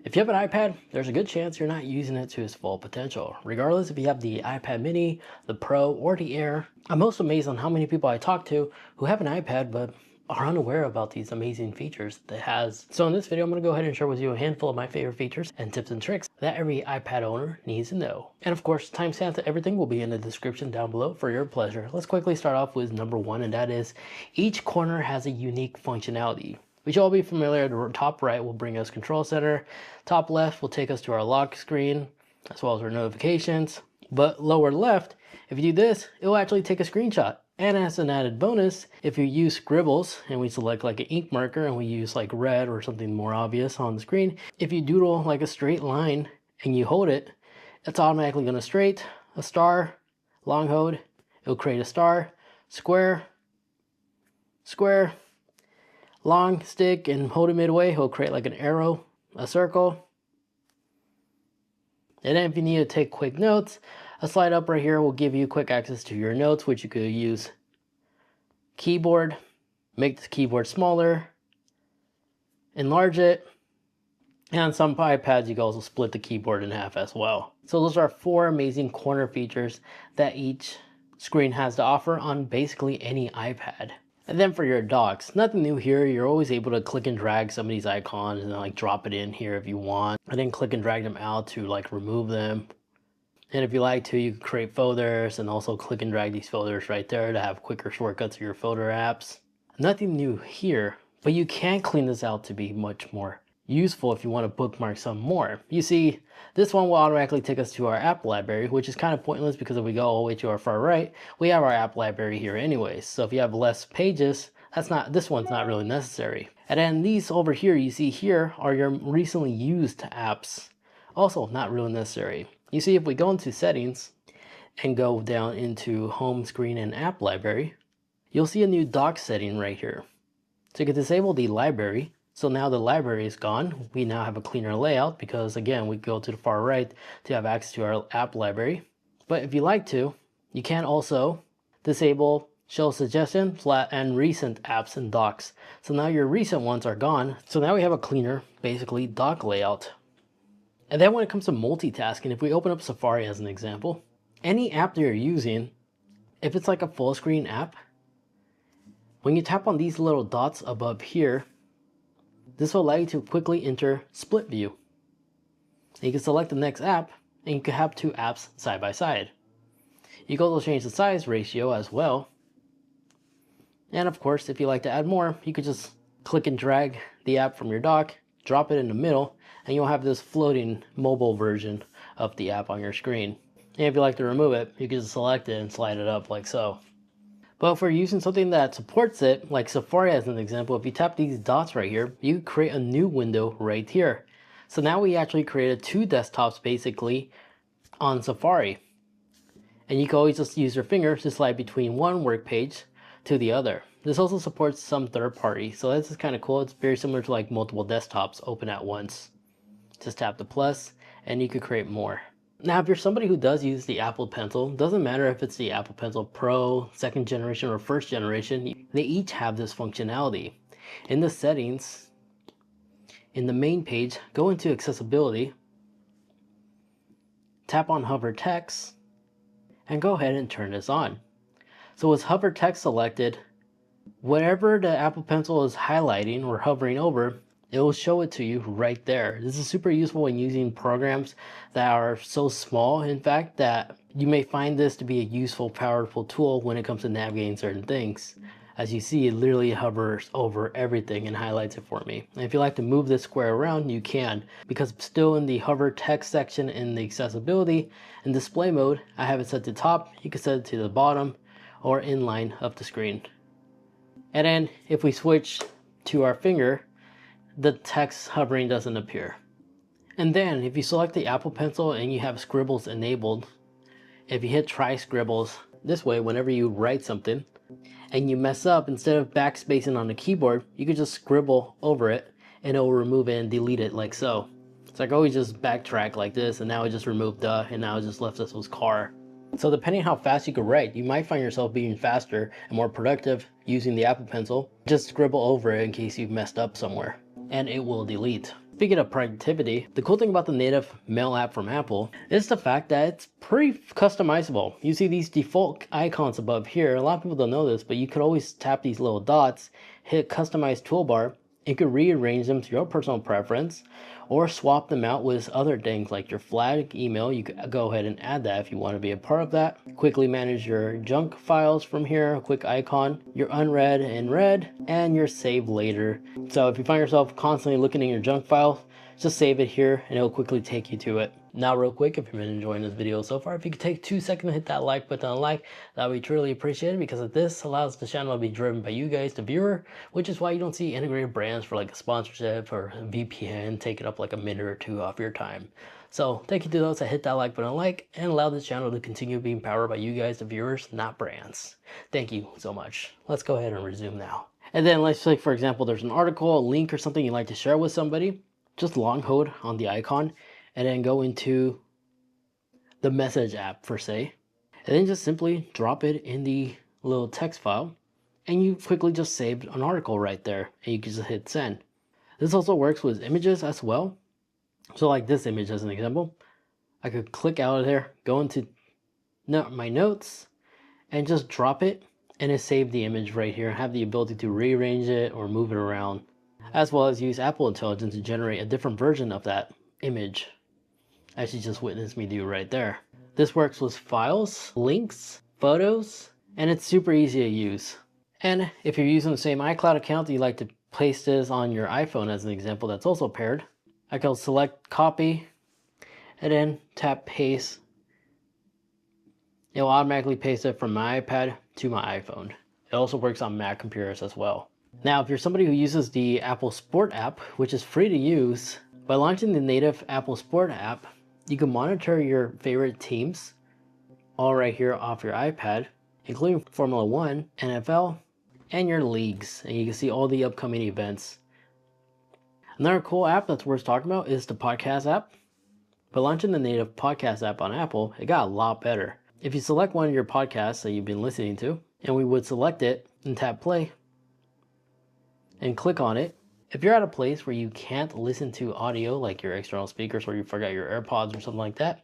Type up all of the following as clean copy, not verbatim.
If you have an iPad, there's a good chance you're not using it to its full potential. Regardless if you have the iPad mini, the Pro, or the Air, I'm most amazed on how many people I talk to who have an iPad but are unaware about these amazing features that it has. So in this video, I'm going to go ahead and share with you a handful of my favorite features and tips and tricks that every iPad owner needs to know. And of course, timestamps to everything will be in the description down below for your pleasure. Let's quickly start off with number one, and that is each corner has a unique functionality. We should all be familiar. The top right will bring us control center. Top left will take us to our lock screen, as well as our notifications. But lower left, if you do this, it will actually take a screenshot. And as an added bonus, if you use scribbles and we select like an ink marker and we use like red or something more obvious on the screen, if you doodle like a straight line and you hold it, it's automatically going to straight, a star, long hold, it'll create a star, square, square, long stick and hold it midway, he'll create like an arrow, a circle. And then if you need to take quick notes, a slide up right here will give you quick access to your notes, which you could use keyboard, make the keyboard smaller, enlarge it, and on some iPads you can also split the keyboard in half as well. So those are 4 amazing corner features that each screen has to offer on basically any iPad. And then for your docks, nothing new here. You're always able to click and drag some of these icons and then like drop it in here if you want, and then click and drag them out to like remove them. And if you like to, you can create folders and also click and drag these folders right there to have quicker shortcuts to your folder apps. Nothing new here, but you can clean this out to be much more useful if you want to bookmark some more. You see, this one will automatically take us to our app library, which is kind of pointless because if we go all the way to our far right, we have our app library here anyways. So if you have less pages, this one's not really necessary. And then these over here, you see here are your recently used apps. Also not really necessary. You see, if we go into settings and go down into home screen and app library, you'll see a new dock setting right here. So you can disable the library. So now the library is gone. We now have a cleaner layout because again, we go to the far right to have access to our app library. But if you like to, you can also disable show suggestion, flat, and recent apps and docks. So now your recent ones are gone. So now we have a cleaner, basically, dock layout. And then when it comes to multitasking, if we open up Safari as an example, any app that you're using, if it's like a full screen app, when you tap on these little dots above here, this will allow you to quickly enter split view. And you can select the next app and you can have 2 apps side by side. You can also change the size ratio as well. And of course, if you like to add more, you could just click and drag the app from your dock, drop it in the middle, and you'll have this floating mobile version of the app on your screen. And if you like to remove it, you can just select it and slide it up like so. But if we're using something that supports it, like Safari as an example, if you tap these dots right here, you create a new window right here. So now we actually created 2 desktops basically on Safari. And you can always just use your finger to slide between one work page to the other. This also supports some third party, so this is kind of cool. It's very similar to like multiple desktops open at once. Just tap the plus and you could create more. Now if you're somebody who does use the Apple Pencil, doesn't matter if it's the Apple Pencil Pro, 2nd generation or 1st generation, they each have this functionality. In the settings, in the main page, go into accessibility, tap on hover text, and go ahead and turn this on. So with hover text selected, whatever the Apple Pencil is highlighting or hovering over, it will show it to you right there. This is super useful when using programs that are so small, in fact, that you may find this to be a useful, powerful tool when it comes to navigating certain things. As you see, it literally hovers over everything and highlights it for me. And if you like to move this square around, you can, because it's still in the hover text section in the accessibility and display mode. I have it set to top. You can set it to the bottom or inline of the screen. And then if we switch to our finger, the text hovering doesn't appear. And then if you select the Apple Pencil and you have scribbles enabled, if you hit try scribbles, this way whenever you write something and you mess up, instead of backspacing on the keyboard, you can just scribble over it and it will remove it and delete it like so. So I can always just backtrack like this, and now it just removed the, and now it just left us with car. So depending how fast you can write, you might find yourself being faster and more productive using the Apple Pencil. Just scribble over it in case you've messed up somewhere, and it will delete. Speaking of productivity, the cool thing about the native Mail app from Apple is the fact that it's pretty customizable. You see these default icons above here. A lot of people don't know this, but you could always tap these little dots, hit customize toolbar. You could rearrange them to your personal preference or swap them out with other things like your flag email. You could go ahead and add that if you want to be a part of that. Quickly manage your junk files from here, a quick icon, your unread and read, and your save later. So if you find yourself constantly looking in your junk file, just save it here and it'll quickly take you to it. Now real quick, if you've been enjoying this video so far, if you could take 2 seconds to hit that like button on like, that would be truly appreciated, because this allows the channel to be driven by you guys, the viewer, which is why you don't see integrated brands for like a sponsorship or a VPN taking up like a minute or two off your time. So thank you to those that hit that like button on like and allow this channel to continue being powered by you guys, the viewers, not brands. Thank you so much. Let's go ahead and resume now. And then let's say, for example, there's an article, a link, or something you'd like to share with somebody. Just long hold on the icon and then go into the message app for say, and then just simply drop it in the little text file, and you quickly just saved an article right there, and you can just hit send. This also works with images as well. So like this image as an example, I could click out of there, go into my notes, and just drop it, and it saved the image right here. I have the ability to rearrange it or move it around, as well as use Apple Intelligence to generate a different version of that image, as you just witnessed me do right there. This works with files, links, photos, and it's super easy to use. And if you're using the same iCloud account, you like to place this on your iPhone as an example that's also paired, I can select copy and then tap paste. It will automatically paste it from my iPad to my iPhone. It also works on Mac computers as well. Now, if you're somebody who uses the Apple Sport app, which is free to use, by launching the native Apple Sport app, you can monitor your favorite teams all right here off your iPad, including Formula 1, NFL, and your leagues. And you can see all the upcoming events. Another cool app that's worth talking about is the podcast app. By launching the native podcast app on Apple, it got a lot better. If you select one of your podcasts that you've been listening to, and we would select it and tap play and click on it, if you're at a place where you can't listen to audio, like your external speakers or you forgot your AirPods or something like that,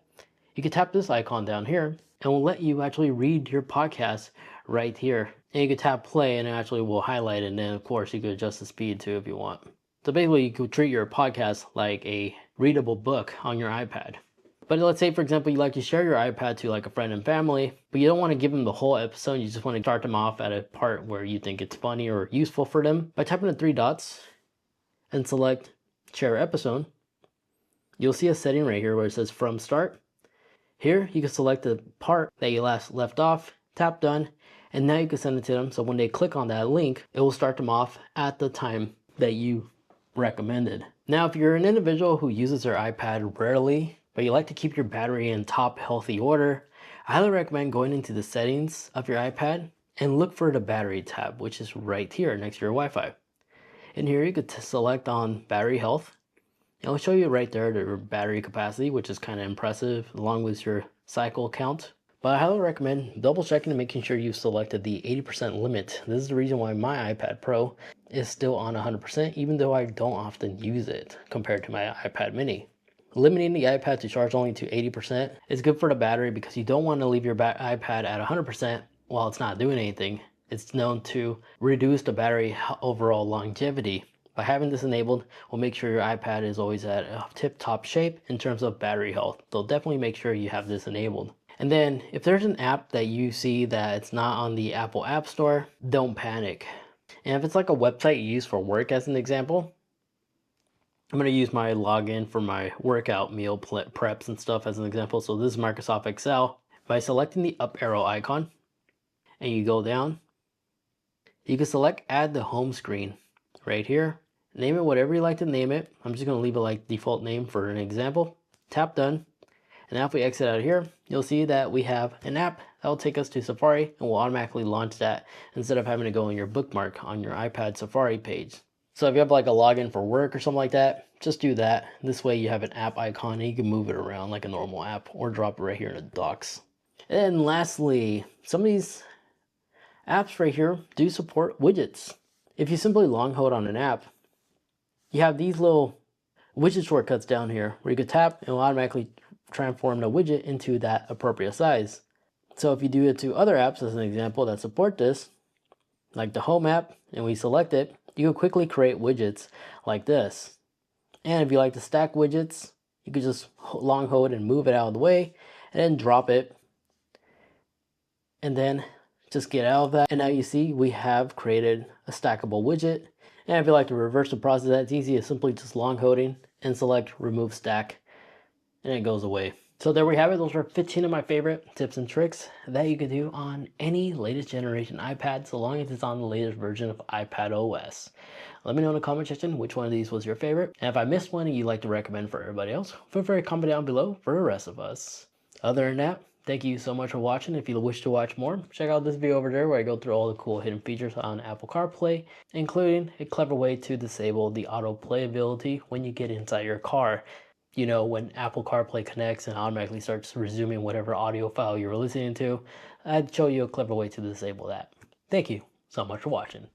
you can tap this icon down here and we'll let you actually read your podcast right here. And you can tap play and it actually will highlight it, and then of course you could adjust the speed too if you want. So basically you could treat your podcast like a readable book on your iPad. But let's say, for example, you like to share your iPad to like a friend and family, but you don't want to give them the whole episode. You just want to start them off at a part where you think it's funny or useful for them. By tapping the 3 dots and select share episode, you'll see a setting right here where it says from start. Here you can select the part that you last left off, tap done, and now you can send it to them. So when they click on that link, it will start them off at the time that you recommended. Now, if you're an individual who uses their iPad rarely, but you like to keep your battery in top healthy order, I highly recommend going into the settings of your iPad and look for the battery tab, which is right here next to your Wi-Fi. In here, you could select on battery health. It'll show you right there the battery capacity, which is kind of impressive, along with your cycle count. But I highly recommend double checking and making sure you've selected the 80% limit. This is the reason why my iPad Pro is still on 100%, even though I don't often use it compared to my iPad mini. Limiting the iPad to charge only to 80% is good for the battery, because you don't want to leave your iPad at 100% while it's not doing anything. It's known to reduce the battery overall longevity. By having this enabled, we'll make sure your iPad is always at a tip-top shape in terms of battery health. So definitely make sure you have this enabled. And then if there's an app that you see that it's not on the Apple App Store, don't panic. And if it's like a website you use for work as an example, I'm going to use my login for my workout meal preps and stuff as an example. So this is Microsoft Excel. By selecting the up arrow icon and you go down, you can select add the home screen right here. Name it whatever you like to name it. I'm just going to leave it like default name for an example. Tap done. And now if we exit out of here, you'll see that we have an app that will take us to Safari and will automatically launch that instead of having to go in your bookmark on your iPad Safari page. So if you have like a login for work or something like that, just do that. This way you have an app icon and you can move it around like a normal app or drop it right here in the docs. And lastly, some of these apps right here do support widgets. If you simply long hold on an app, you have these little widget shortcuts down here where you could tap and it will automatically transform the widget into that appropriate size. So if you do it to other apps, as an example, that support this, like the Home app, and we select it, you can quickly create widgets like this. And if you like to stack widgets, you could just long hold and move it out of the way, and then drop it, and then just get out of that. And now you see we have created a stackable widget. And if you like to reverse the process, that's easy. It's simply just long holding and select remove stack, and it goes away. So there we have it. Those are 15 of my favorite tips and tricks that you can do on any latest generation iPad, so long as it's on the latest version of iPad OS. Let me know in the comment section which one of these was your favorite. And if I missed one and you'd like to recommend for everybody else, feel free to comment down below for the rest of us. Other than that, thank you so much for watching. If you wish to watch more, check out this video over there where I go through all the cool hidden features on Apple CarPlay, including a clever way to disable the autoplay ability when you get inside your car. You know, when Apple CarPlay connects and automatically starts resuming whatever audio file you're listening to, I'd show you a clever way to disable that. Thank you so much for watching.